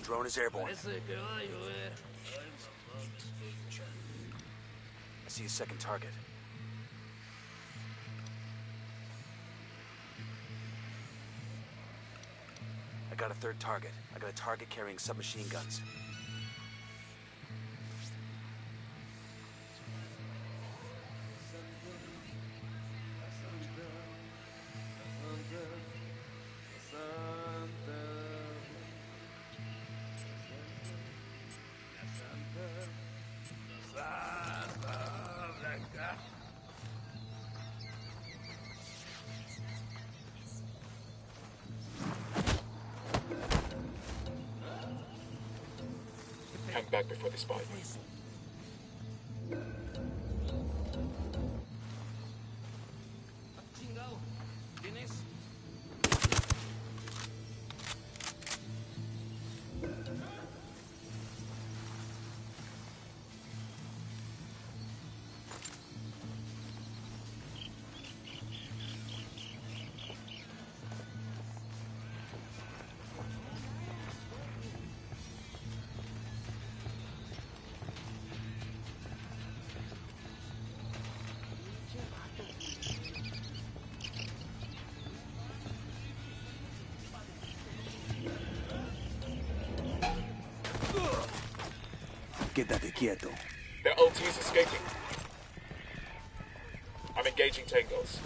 Drone is airborne. I see a second target. I got a third target. I got a target carrying submachine guns. Hang back before they spot you. Quédate quieto. Their LT is escaping. I'm engaging tangos.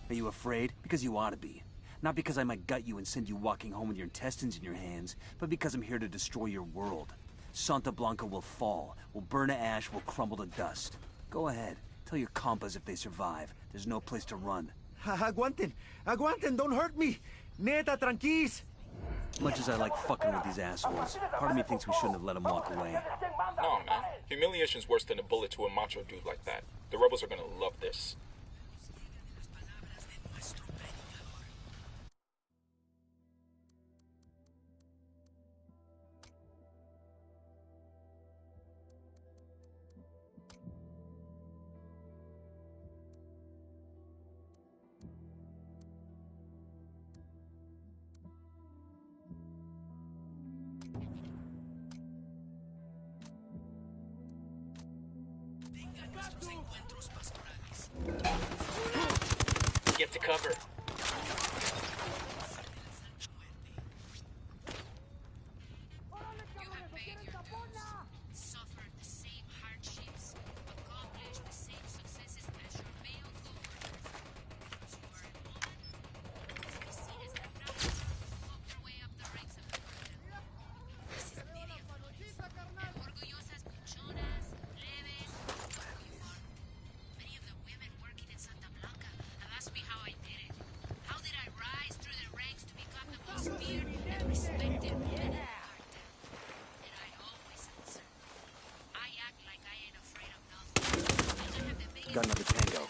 Are you afraid? Because you ought to be. Not because I might gut you and send you walking home with your intestines in your hands, but because I'm here to destroy your world. Santa Blanca will fall, will burn to ash, will crumble to dust. Go ahead. Tell your compas if they survive. There's no place to run. Aguanten! Aguanten! Don't hurt me! Neta, tranquis! Much as I like fucking with these assholes, part of me thinks we shouldn't have let them walk away. No, man. Humiliation's worse than a bullet to a macho dude like that. The rebels are gonna love this. Get to cover. Got another tango.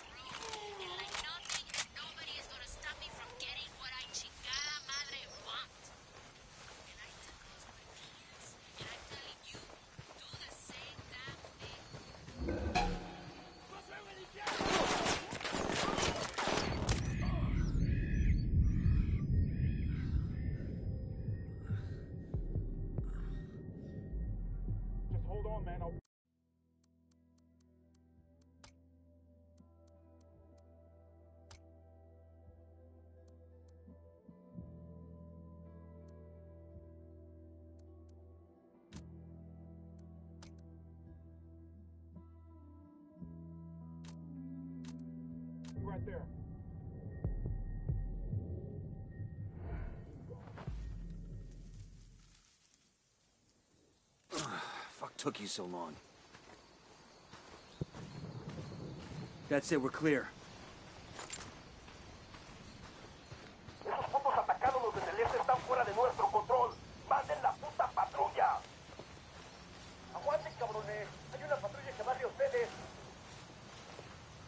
Just hold on, man. Right there. Fuck took you so long. That's it, we're clear. Esos putos atacados los del este están fuera de nuestro control. ¡Manden la puta patrulla! ¡Aguanten, cabrones! Hay una patrulla que va hacia ustedes.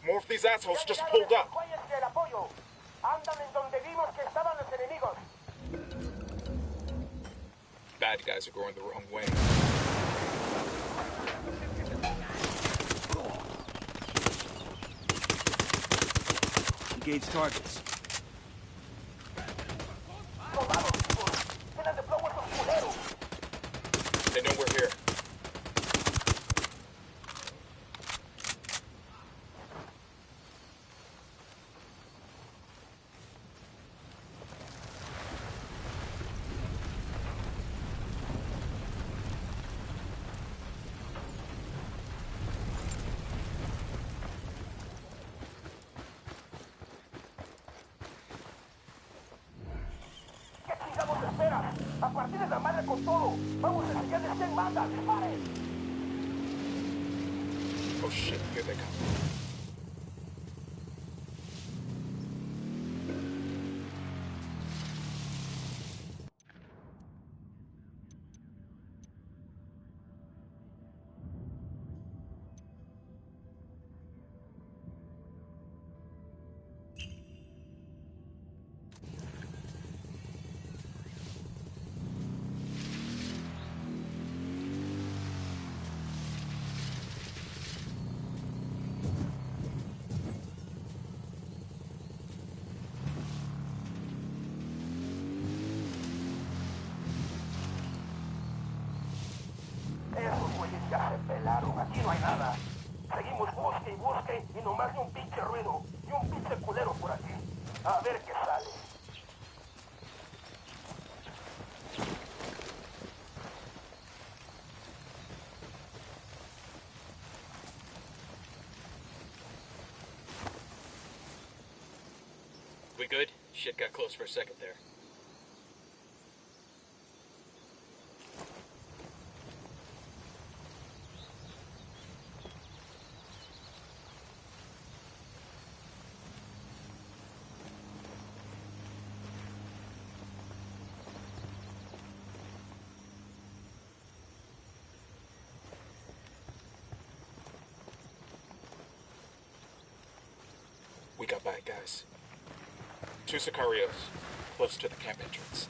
More of these assholes just pulled up. ¡Váyanse el apoyo! ¡Andan en donde vimos que estaban los enemigos! Bad guys are going the wrong way. Engage targets. ¡Soldados! ¡Tienen de plomo estos partirles la madre con todo. Vamos a enseñarles quién manda. ¡Disparen! Oh shit, here they come. Esos güeyes ya se pelaron. Aquí no hay nada. Seguimos busque y nomás ni un pinche ruido. Ni un pinche culero por aquí. A ver qué sale. We good? Shit got close for a second there. We got bad guys. 2 Sicarios, close to the camp entrance.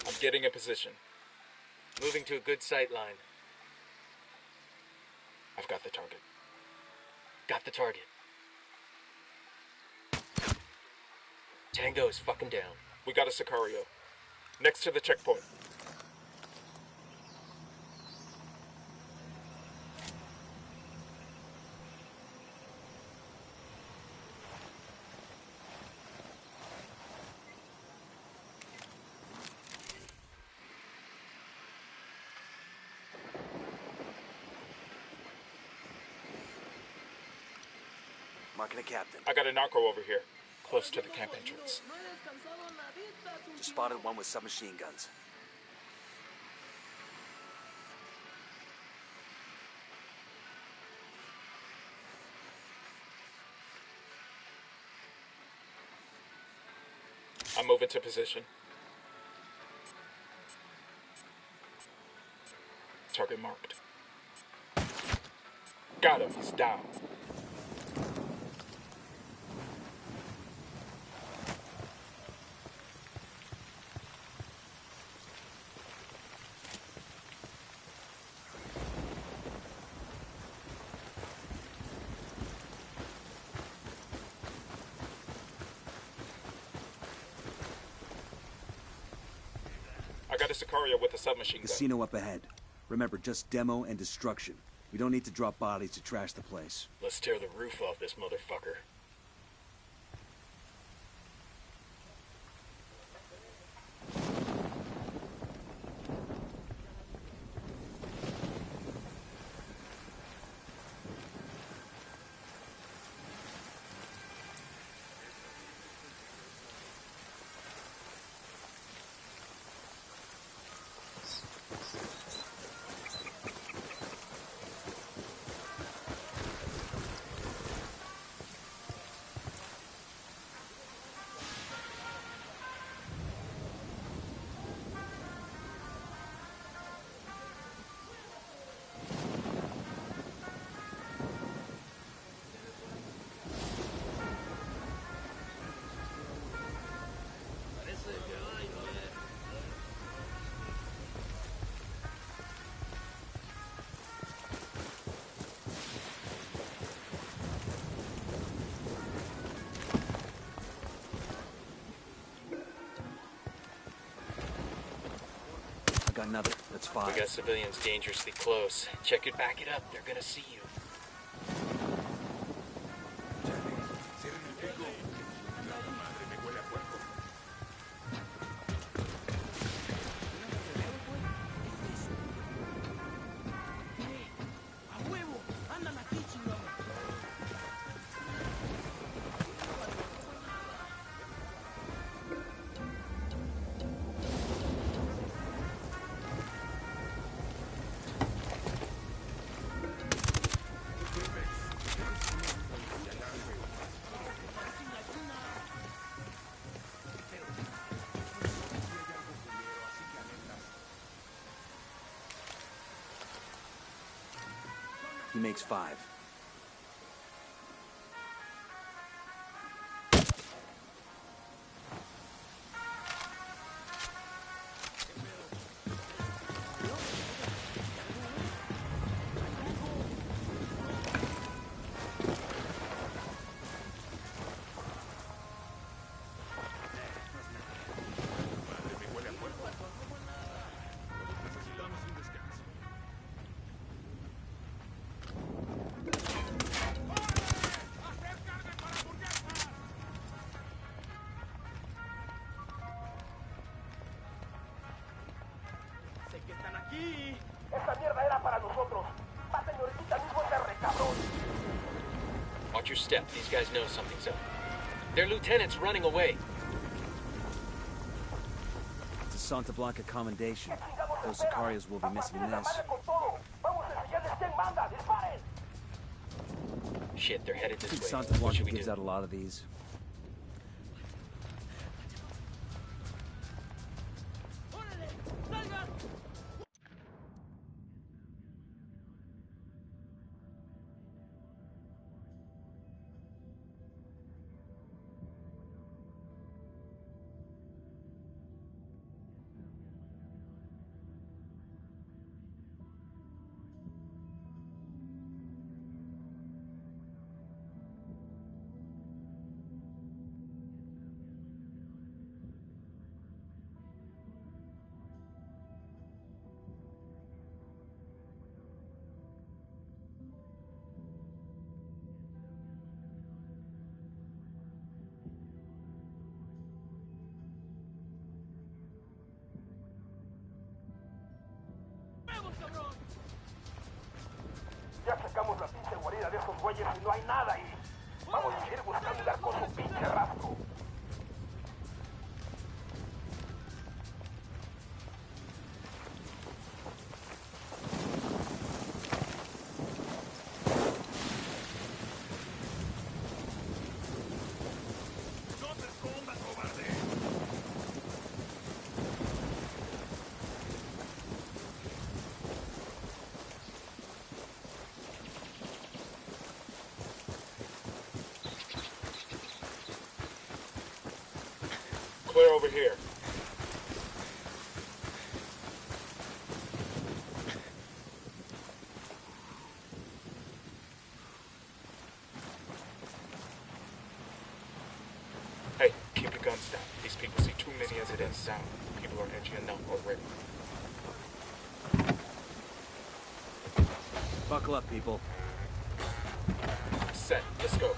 I'm getting in position. Moving to a good sight line. I've got the target. Got the target. Tango is fucking down. We got a Sicario. Next to the checkpoint. Marking a captain. I got a narco over here, close to the camp entrance. Just spotted one with submachine guns. I'm moving to position. Target marked. Got him, he's down. I got a Sicario with a submachine gun. Casino up ahead. Remember, just demo and destruction. We don't need to drop bodies to trash the place. Let's tear the roof off this motherfucker. Got another. That's 5. We got civilians dangerously close. Check it, back it up. They're gonna see you. He makes 5. Esta mierda era para nosotros. Maten ahorita mismo ese recabrón. Watch your step. These guys know something's up. Their lieutenant's running away. It's a Santa Blanca commendation. Those sicarios will be missing this. Vamos a enseñarles quién manda. Disparen. Shit, they're headed I this think way. Santa What Blanca should we gives do? out a lot of these. Ya sacamos la pinche guarida de esos güeyes y no hay nada ahí. Vamos a seguir buscando dar con su pinche rastro. Clear over here. Hey, keep your guns down. These people see too many as it is sound. People are edgy enough already. Buckle up, people. Set. Let's go.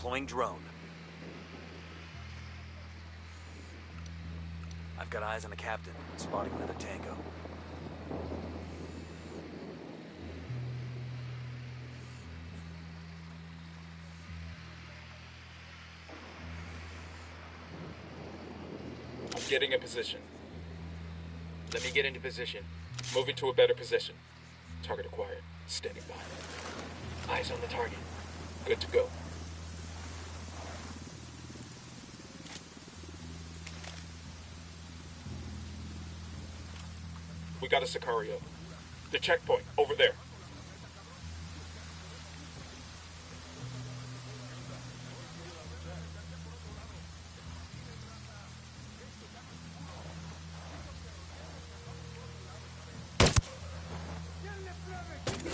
Deploying drone. I've got eyes on the captain, spotting another tango. I'm getting in position. Let me get into position. Moving to a better position. Target acquired. Standing by. Eyes on the target. Good to go. We got a Sicario. The checkpoint, over there.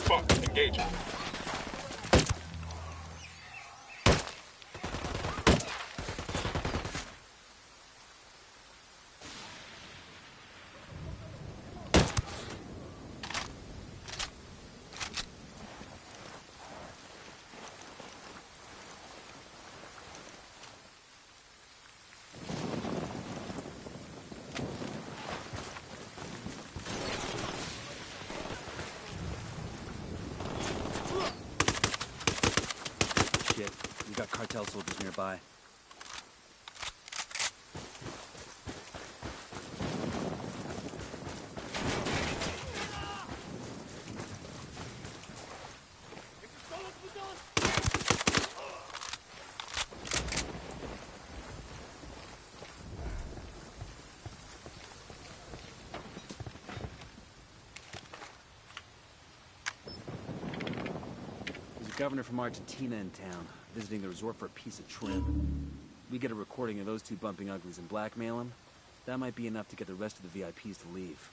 Fuck, engaging. Shit, we got cartel soldiers nearby. There's a governor from Argentina in town, visiting the resort for a piece of trim. We get a recording of those two bumping uglies and blackmail him. That might be enough to get the rest of the VIPs to leave.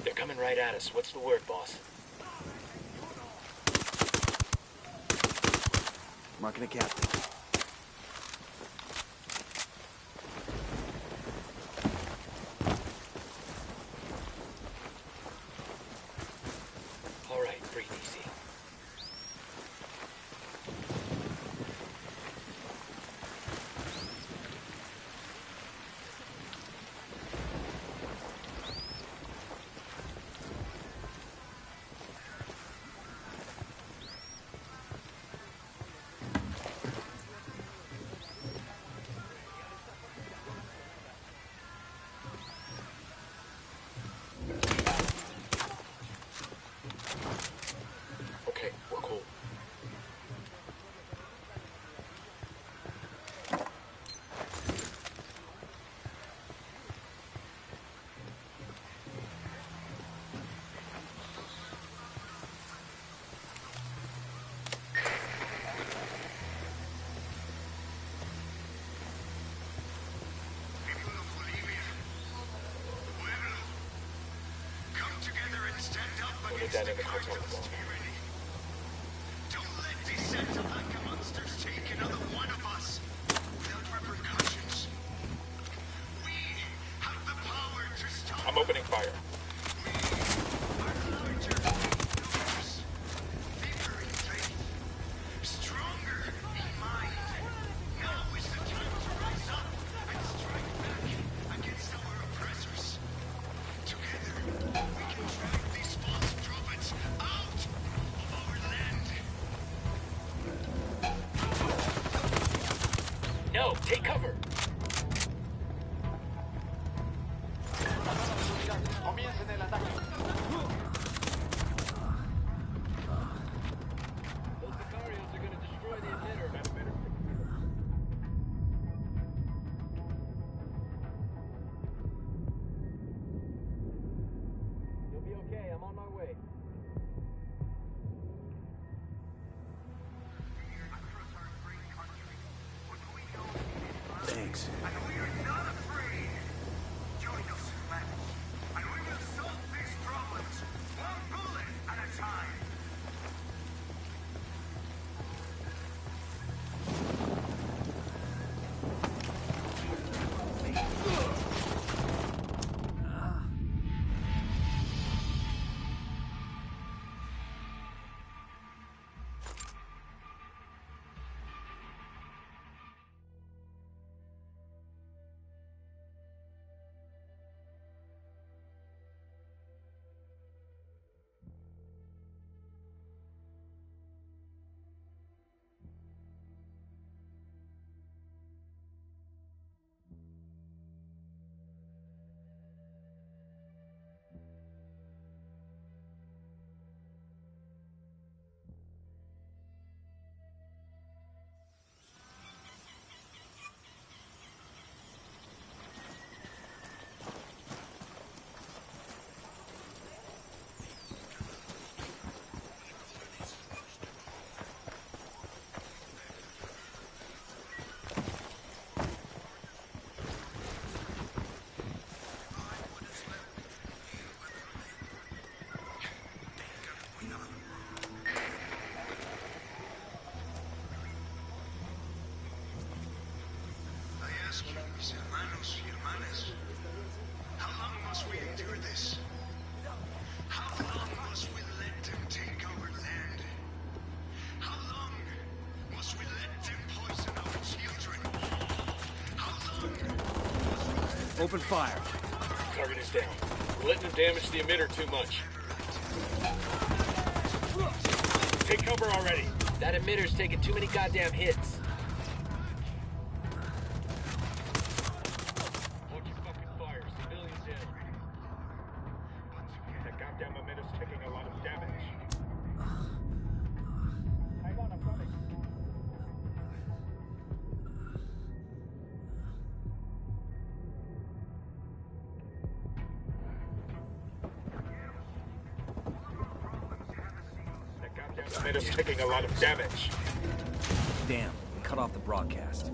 They're coming right at us. What's the word, boss? Marking a captain. All right, breathe easy. Okay, we're cool. We'll get that in the cartel involved. No, take cover. Comiencen el ataque. Those Sicarios are gonna destroy the emitter. You'll be okay. I'm on my way. Thanks. Mis hermanos y hermanas, how long must we endure this? How long must we let them take our land? How long must we let them poison our children? How long? Open fire. Target is down. We're letting them damage the emitter too much. Take cover already. That emitter's taking too many goddamn hits. Watch your fucking fire. Civilians down. That goddamn emitter's taking a lot of damage. Hang on, I'm coming. That goddamn emitter's taking a lot of damage. Damn, we cut off the broadcast.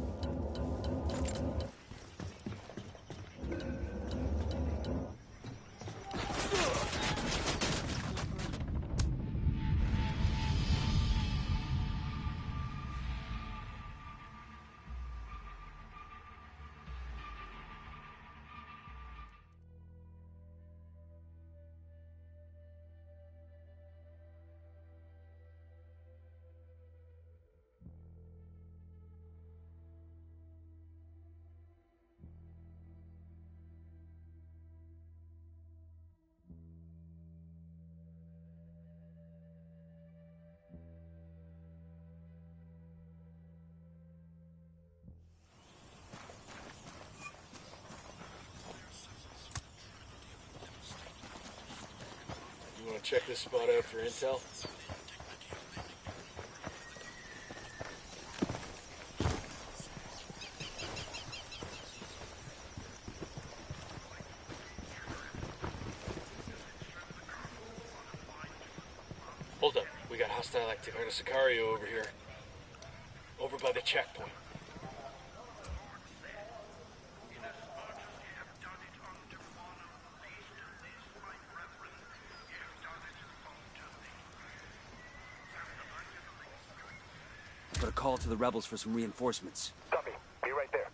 You want to check this spot out for intel? Hold up. We got hostile activity. There's a Sicario over here. Over by the checkpoint. Put a call to the rebels for some reinforcements. Copy. Be right there.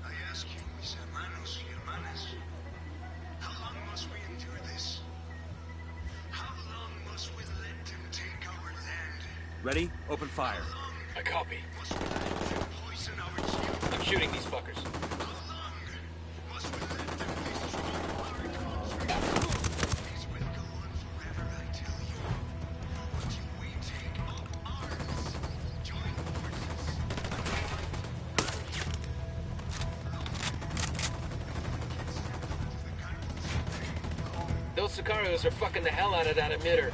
I ask you, mis hermanos y hermanas, how long must we endure this? How long must we let them take our land? Ready? Open fire. I copy. Must we let them poison our children? I'm shooting these fuckers. How long Sicarios are fucking the hell out of that emitter.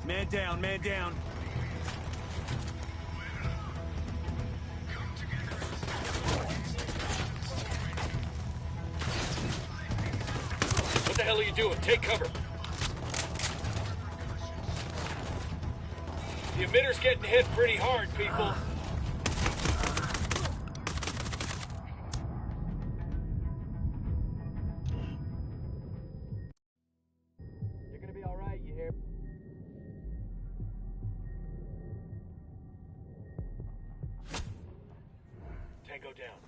Man down, man down. What the hell are you doing? Take cover. The emitter's getting hit pretty hard, people. You're gonna be all right, you hear? Tango down.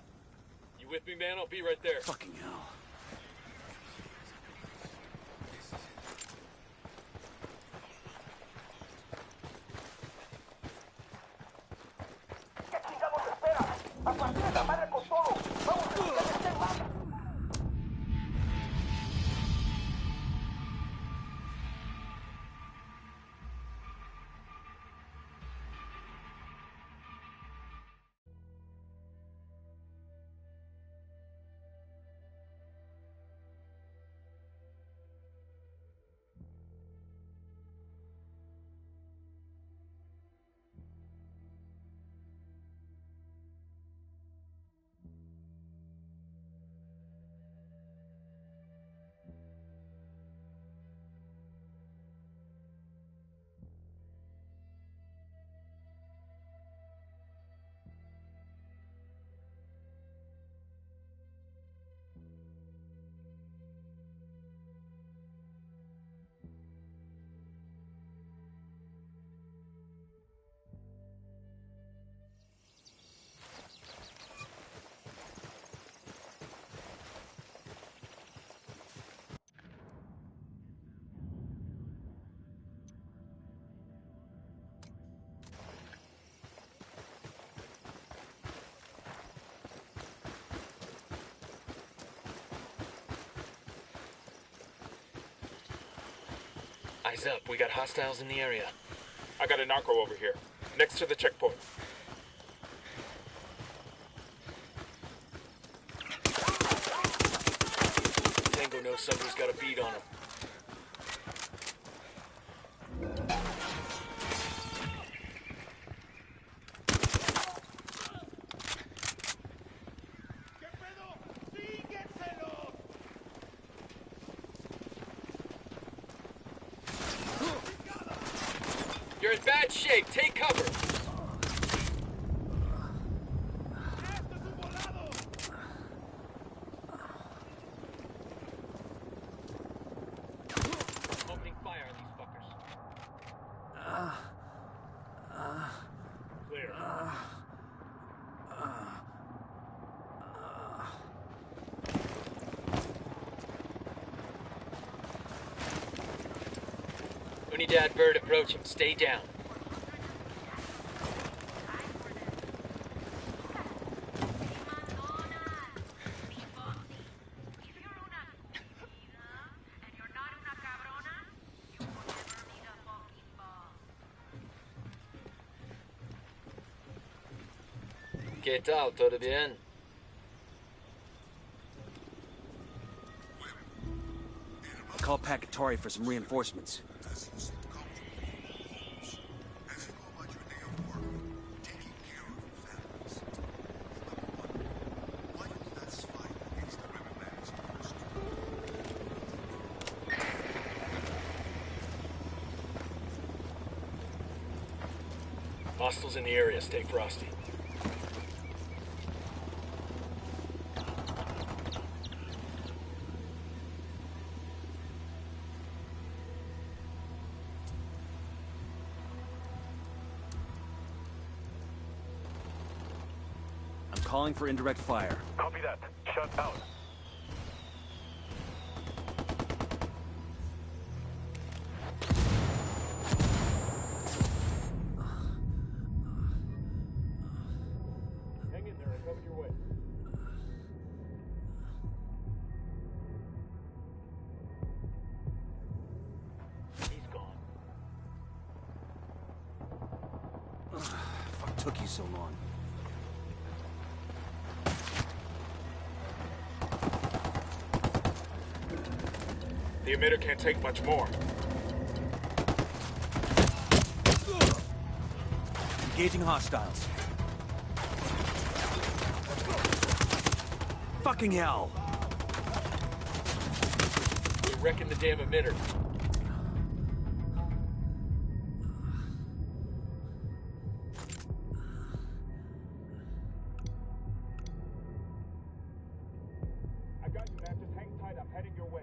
You with me, man? I'll be right there. Fucking hell. ¿Qué chingados esperas? ¡A partir de la madre con todo! ¡Vamos a buscar este mapa! Eyes up, we got hostiles in the area. I got a narco over here, next to the checkpoint. Tango knows somebody's got a bead on him. You're in bad shape. Take cover. Opening fire on these fuckers. Clear. Unidad bird approaching. Stay down. ¿Qué tal? ¿Todo bien? I call Pacatari for some reinforcements. Hostiles in the area. Stay frosty. I'm calling for indirect fire. Copy that. Shut down. Hang in there. I'm coming your way. He's gone. so long. The emitter can't take much more. Engaging hostiles. Fucking hell! We're wrecking the damn emitter. I got you, man. Just hang tight. I'm heading your way.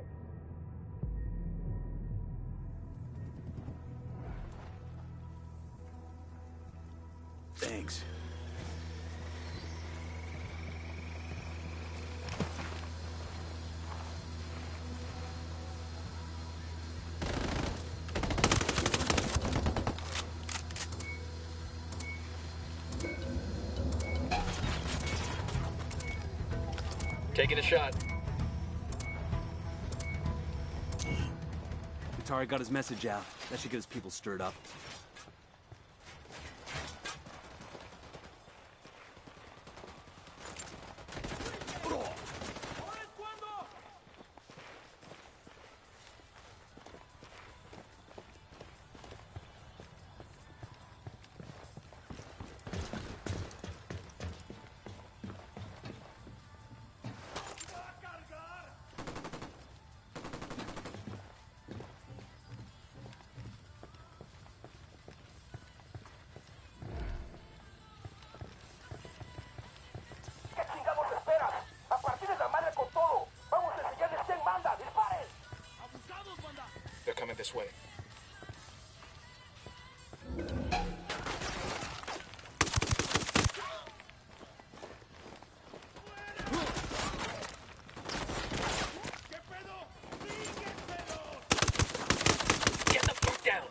Thanks. Taking a shot. Atari got his message out. That should get his people stirred up. ¿Qué chingados esperas? ¡A partir de la madre con todo! ¡Vamos a enseñarles quién manda! ¡Disparen! They're coming this way. Get the fuck down!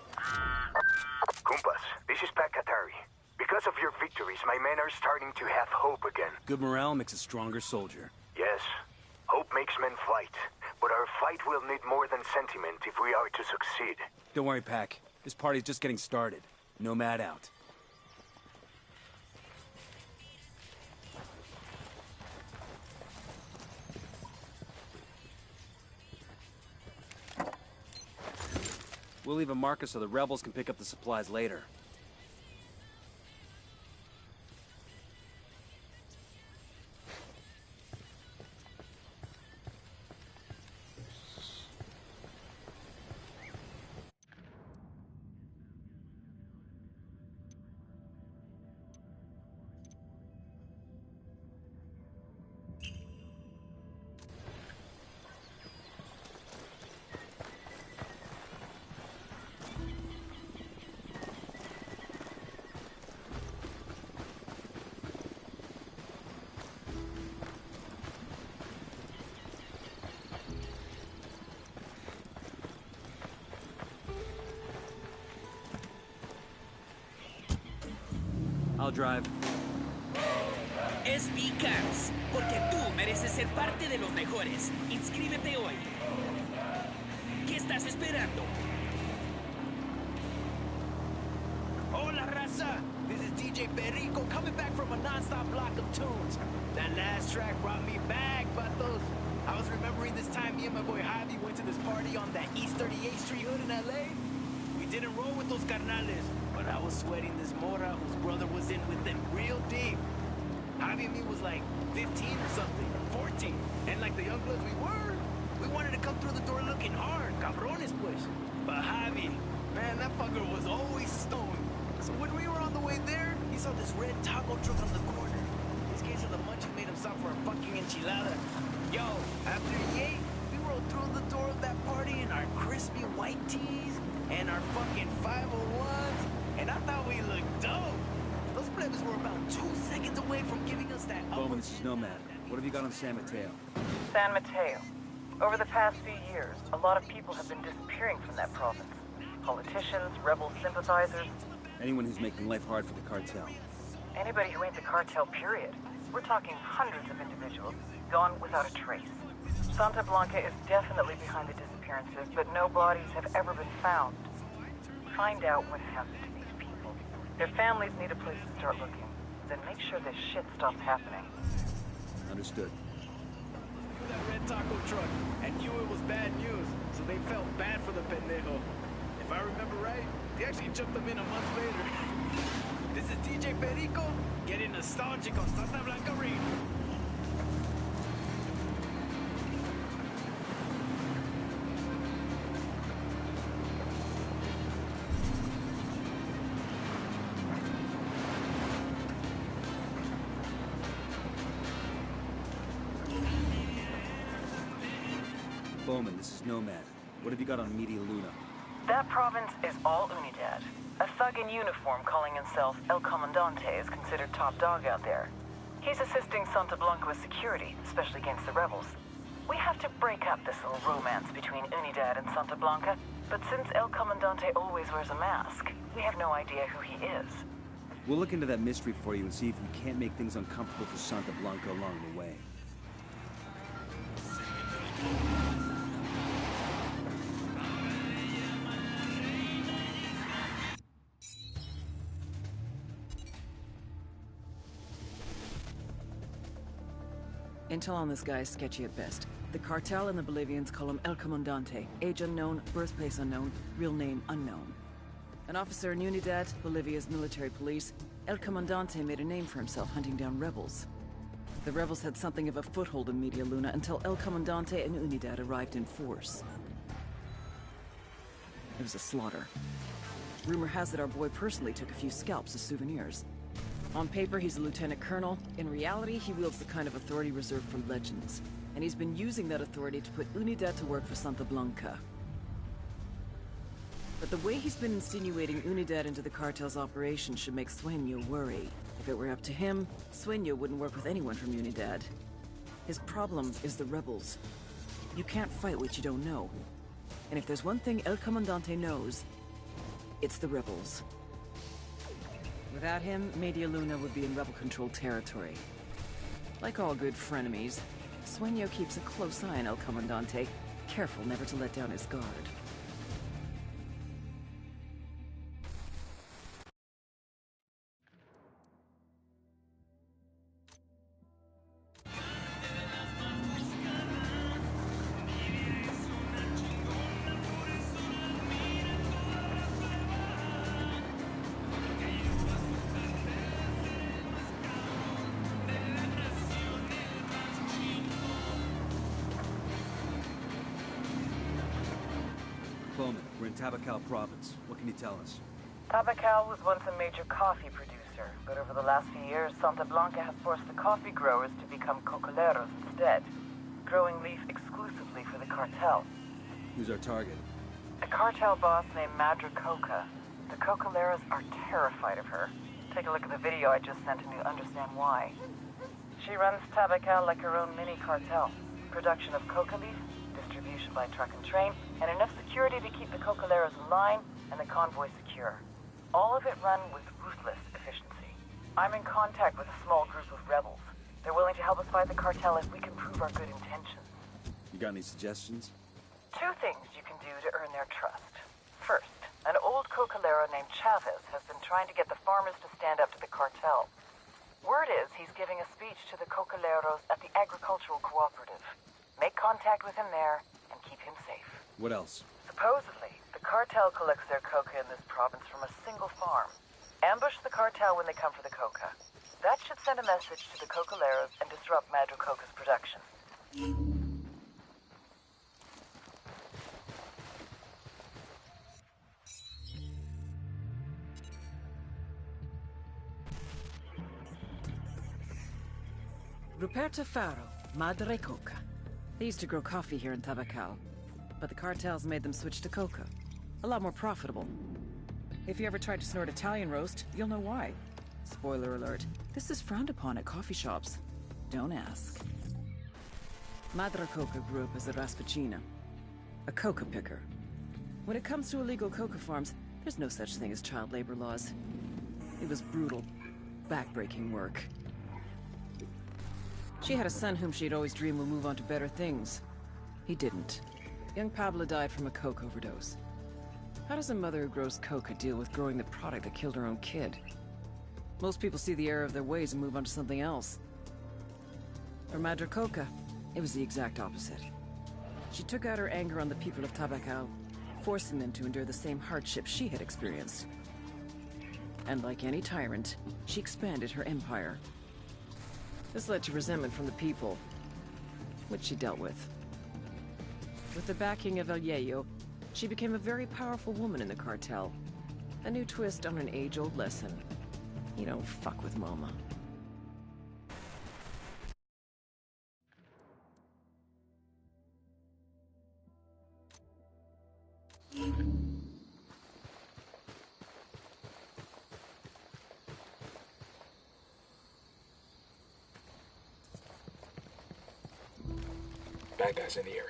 Kumpas, this is Pat Katari. Because of your victories, my men are starting to have hope again. Good morale makes a stronger soldier. Yes, hope makes men fight. But our fight will need more than sentiment if we are to succeed. Don't worry, Pac. This party's just getting started. Nomad out. We'll leave a marker so the rebels can pick up the supplies later. I'll drive. SB Cars, porque tú mereces ser parte de los mejores. Inscríbete hoy. ¿Qué estás esperando? Hola, raza! This is DJ Perico coming back from a non-stop block of tunes. That last track brought me back, vatos. I was remembering this time me and my boy Javi went to this party on that East 38th Street hood in LA. We didn't roll with those carnales, but I was sweating this mora whose brother was in with them real deep. Javi and me was like 15 or something, or 14. And like the young bloods we wanted to come through the door looking hard, cabrones pues. But Javi, man, that fucker was always stoned. So when we were on the way there, he saw this red taco truck on the corner. These guys are the munchies made him stop for a fucking enchilada. Yo, after he ate, we rolled through the door of that party in our crispy white tees and our fucking 501s, and I thought we looked dope. Those plebes were about 2 seconds away from giving us that. Bowman, this is Nomad. What have you got on San Mateo? San Mateo. Over the past few years, a lot of people have been disappearing from that province. Politicians, rebel sympathizers, Anyone who's making life hard for the cartel. anybody who ain't the cartel, period. We're talking hundreds of individuals, gone without a trace. Santa Blanca is definitely behind the disappearances, but no bodies have ever been found. Find out what happened to these people. Their families need a place to start looking. then make sure this shit stops happening. Understood. That red taco truck and knew it was bad news, so they felt bad for the pendejo. If I remember right, they actually jumped them in a month later. This is DJ Perico, getting nostalgic on Santa Blanca Radio. Bowman, this is Nomad. What have you got on Media Luna? That province is all Unidad. A thug in uniform calling himself El Comandante is considered top dog out there. He's assisting Santa Blanca with security, especially against the rebels. We have to break up this little romance between Unidad and Santa Blanca, but since El Comandante always wears a mask, we have no idea who he is. We'll look into that mystery for you and see if we can't make things uncomfortable for Santa Blanca along the way. Intel on this guy is sketchy at best. The cartel and the Bolivians call him El Comandante. Age unknown, birthplace unknown, real name unknown. An officer in Unidad, Bolivia's military police, El Comandante made a name for himself hunting down rebels. The rebels had something of a foothold in Media Luna until El Comandante and Unidad arrived in force. It was a slaughter. Rumor has it our boy personally took a few scalps as souvenirs. On paper, he's a lieutenant colonel. In reality, he wields the kind of authority reserved for legends. And he's been using that authority to put Unidad to work for Santa Blanca. But the way he's been insinuating Unidad into the cartel's operation should make Sueño worry. If it were up to him, Sueño wouldn't work with anyone from Unidad. His problem is the rebels. You can't fight what you don't know. And if there's one thing El Comandante knows, it's the rebels. Without him, Media Luna would be in rebel-controlled territory. Like all good frenemies, Sueño keeps a close eye on El Comandante, careful never to let down his guard. Bowman, we're in Tabacal province. What can you tell us? Tabacal was once a major coffee producer, but over the last few years, Santa Blanca has forced the coffee growers to become cocoleros instead, growing leaf exclusively for the cartel. Who's our target? A cartel boss named Madra Coca. The cocoleros are terrified of her. Take a look at the video I just sent and you'll understand why. She runs Tabacal like her own mini cartel. Production of coca leaf, distribution by truck and train, and enough security to keep the cocoleros in line and the convoy secure. All of it run with ruthless efficiency. I'm in contact with a small group of rebels. They're willing to help us fight the cartel if we can prove our good intentions. You got any suggestions? 2 things you can do to earn their trust. First, an old cocolero named Chavez has been trying to get the farmers to stand up to the cartel. Word is he's giving a speech to the cocoleros at the agricultural cooperative. Make contact with him there and keep him safe. What else? Supposedly, the cartel collects their coca in this province from a single farm. Ambush the cartel when they come for the coca. That should send a message to the cocoleros and disrupt Madra Coca's production. Ruperta Faro, Madre Coca. They used to grow coffee here in Tabacal, but the cartels made them switch to coca. A lot more profitable. If you ever tried to snort Italian roast, you'll know why. Spoiler alert, this is frowned upon at coffee shops. Don't ask. Madre Coca grew up as a raspacina, a coca picker. When it comes to illegal coca farms, there's no such thing as child labor laws. It was brutal, backbreaking work. She had a son whom she'd always dreamed would move on to better things. He didn't. Young Pablo died from a coke overdose. How does a mother who grows coca deal with growing the product that killed her own kid? Most people see the error of their ways and move on to something else. For Madre Coca, it was the exact opposite. She took out her anger on the people of Tabacao, forcing them to endure the same hardships she had experienced. And like any tyrant, she expanded her empire. This led to resentment from the people, which she dealt with. With the backing of El Yayo, she became a very powerful woman in the cartel. A new twist on an age-old lesson. You don't fuck with Mama. Bad guys in the area.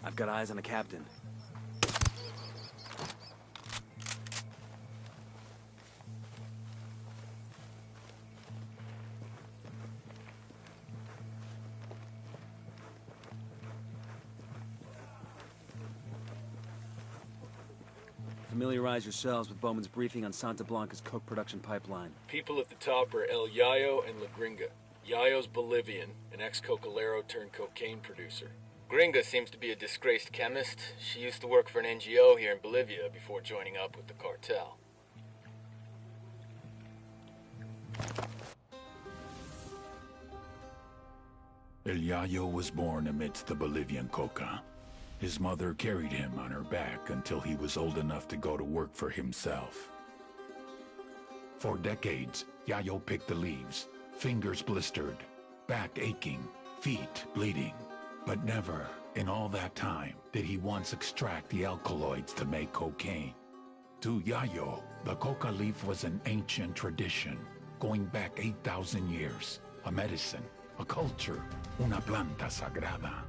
I've got eyes on the captain. Familiarize yourselves with Bowman's briefing on Santa Blanca's coke production pipeline. People at the top are El Yayo and La Gringa. Yayo's Bolivian, an ex-cocalero turned cocaine producer. Gringa seems to be a disgraced chemist. She used to work for an NGO here in Bolivia before joining up with the cartel. El Yayo was born amidst the Bolivian coca. His mother carried him on her back until he was old enough to go to work for himself. For decades, Yayo picked the leaves, fingers blistered, back aching, feet bleeding. But never, in all that time, did he once extract the alkaloids to make cocaine. To Yayo, the coca leaf was an ancient tradition, going back 8,000 years, a medicine, a culture, una planta sagrada.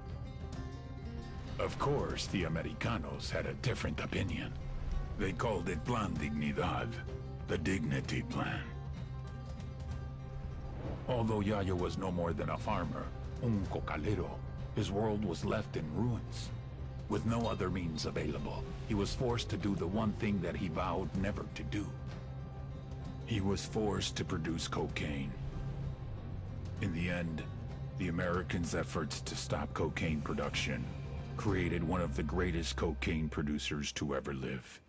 Of course, the Americanos had a different opinion. They called it Plan Dignidad, the dignity plan. Although Yayo was no more than a farmer, un cocalero, his world was left in ruins. With no other means available, he was forced to do the one thing that he vowed never to do. He was forced to produce cocaine. In the end, the Americans' efforts to stop cocaine production created one of the greatest cocaine producers to ever live.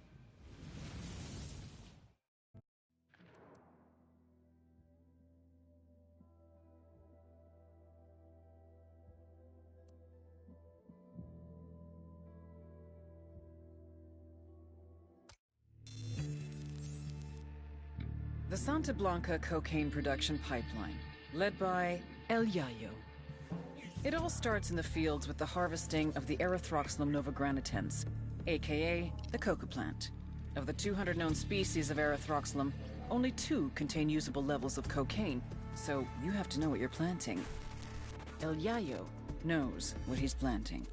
The Santa Blanca cocaine production pipeline, led by El Yayo. It all starts in the fields with the harvesting of the Erythroxylum novogranitens, aka the coca plant. Of the 200 known species of Erythroxylum, only 2 contain usable levels of cocaine, so you have to know what you're planting. El Yayo knows what he's planting.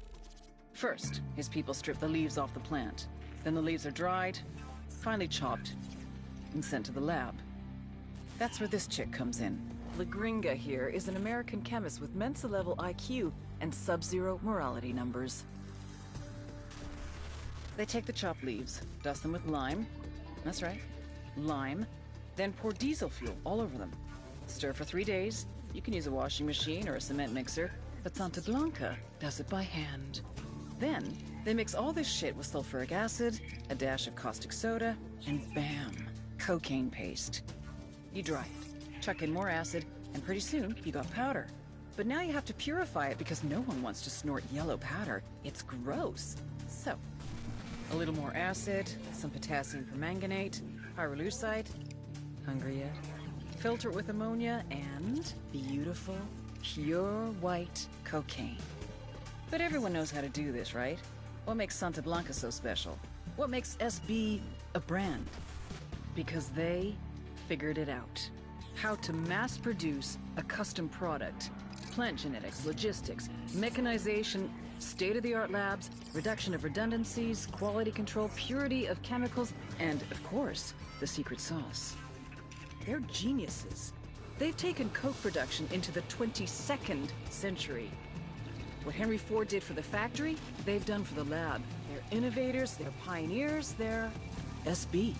First, his people strip the leaves off the plant. Then the leaves are dried, finally chopped, and sent to the lab. That's where this chick comes in. La Gringa here is an American chemist with Mensa-level IQ and sub-zero morality numbers. They take the chopped leaves, dust them with lime. That's right, lime. Then pour diesel fuel all over them. Stir for 3 days. You can use a washing machine or a cement mixer, but Santa Blanca does it by hand. Then, they mix all this shit with sulfuric acid, a dash of caustic soda, and bam, cocaine paste. You dry it, chuck in more acid, and pretty soon you got powder. But now you have to purify it because no one wants to snort yellow powder. It's gross. So, A little more acid, some potassium permanganate, pyrolusite. Hungry yet? Filter it with ammonia and beautiful, pure white cocaine. But everyone knows how to do this, right? What makes Santa Blanca so special? What makes SB a brand? Because they figured it out. How to mass produce a custom product. Plant genetics, logistics, mechanization, state-of-the-art labs, reduction of redundancies, quality control, purity of chemicals, and, of course, the secret sauce. They're geniuses. They've taken coke production into the 22nd century. What Henry Ford did for the factory, they've done for the lab. They're innovators, they're pioneers, they're SB.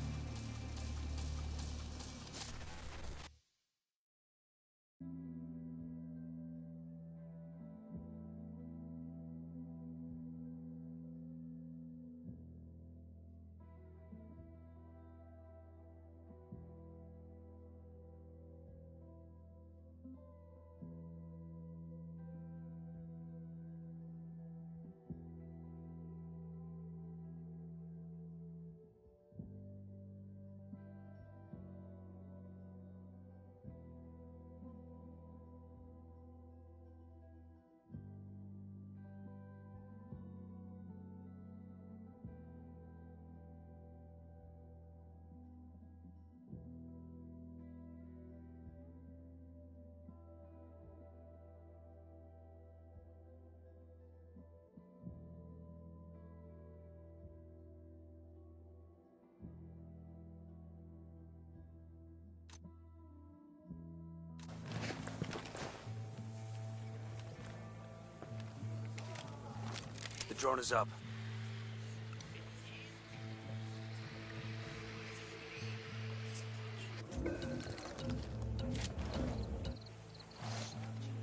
The drone is up.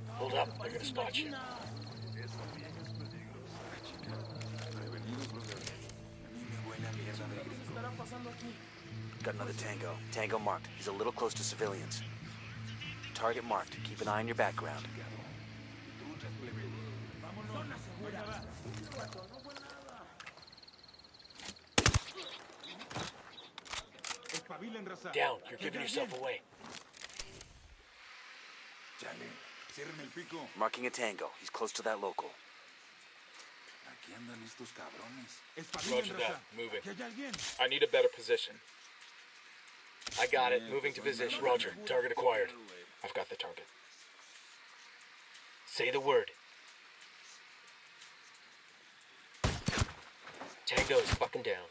Hold up, they're gonna spot you. Got another Tango. Tango marked. He's a little close to civilians. Target marked. Keep an eye on your background. Down, you're giving yourself away. Marking a Tango. He's close to that local. Roger that. Moving. I need a better position. I got it. Moving to position. Roger. Target acquired. I've got the target. Say the word. Tango is fucking down.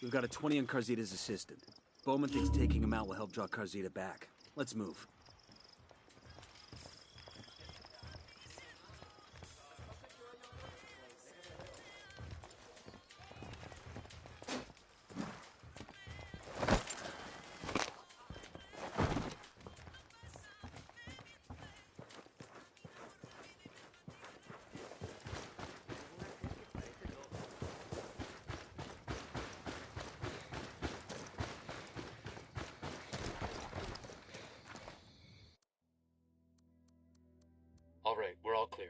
We've got a 20 on Carzita's assistant. Bowman thinks taking him out will help draw Carzita back. Let's move. All right, we're all clear.